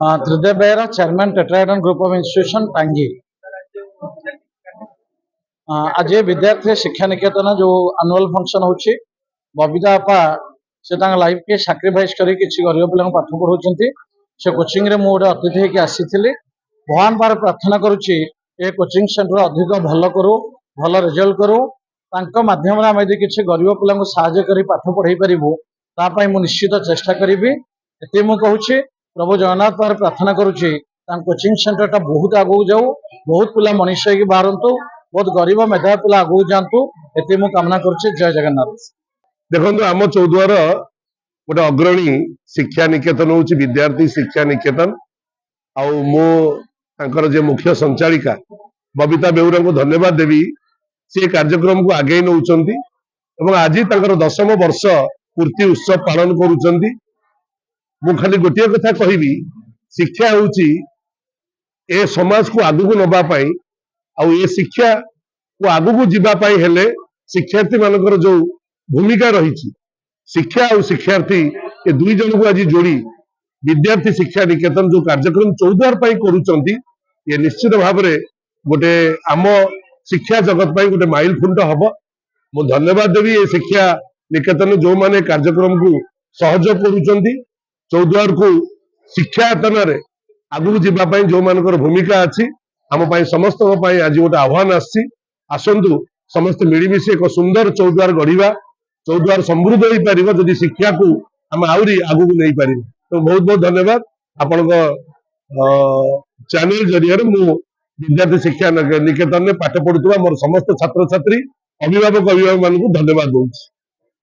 Tridev Behera chairman tetrahedron group of institution टांगी। आज विद्यार्थी शिक्षा निकेतन जो एनुअल फंक्शन होची बबीता आपा से लाइफ के सैक्रिफाइस करी किसी गरीब पिला पाठ पढ़ाउछंती। से कोचिंग रे मु अतिथि होकर आसीथिले। भगवान पार प्रार्थना करुच्ची ए कोचिंग सेंटर अधिक भल करू, भल रिजल्ट करू, तांको माध्यम आम यदि किसी गरीब पिला साहाय्य करी पाठ पढ़ाई पारिबु तापाई मु निश्चित चेष्टा करी। एते मु कहूची प्रभु जगन्नाथ पार प्रार्थना करुच्ची कोचिंग सेंटर टा बहुत आगू जाऊ, बहुत पिला मनीष होगी बाहरतु, बहुत गरीब मेधा पिला आगू जातु, एते मु कामना करुच्ची। जय जगन्नाथ। देखो आम चौद्वार गोटे अग्रणी शिक्षा निकेतन हूँ विद्यार्थी शिक्षा निकेतन आर जे मुख्य संचालिका बबीता बेहुरा को धन्यवाद देवी। से कार्यक्रम को आगे नौ आज 10म वर्ष पूर्ति उत्सव पालन करुँच। मु खाली गोटे कथा कहबी, शिक्षा हूँ ए समाज को आगू नवाई आ शिक्षा को आगू जीवाई हेले शिक्षार्थी मानकर जो भूमिका रही, शिक्षा और शिक्षार्थी ए दुई जन को आज जोड़ी विद्यार्थी शिक्षा निकेतन जो कार्यक्रम चौद्वार करुँच ये निश्चित भाव में गोटे आम शिक्षा जगत गोटे माइल खुंट हम। मु धन्यवाद देवी ये शिक्षा निकेतन जो माने कार्यक्रम को सहयोग करुँच। चौद्वार को शिक्षायतन आगू जीवाई जो मानकर भूमिका अच्छी आम समस्त आज गोटे आह्वान आसतु समस्त मिलमिशि एक सुंदर चौद्वार गढ़ा, चौद्वार समृद्ध हो पार जदि शिक्षा को आम आहरी आगू नहीं पार। तो बहुत बहुत धन्यवाद आपण चैनल जरिए मु विद्यार्थी शिक्षा निकेतन में पाठ पढ़ुवा मोर समस्त छात्र छात्री अभिभावक मान धन्यवाद दूँ।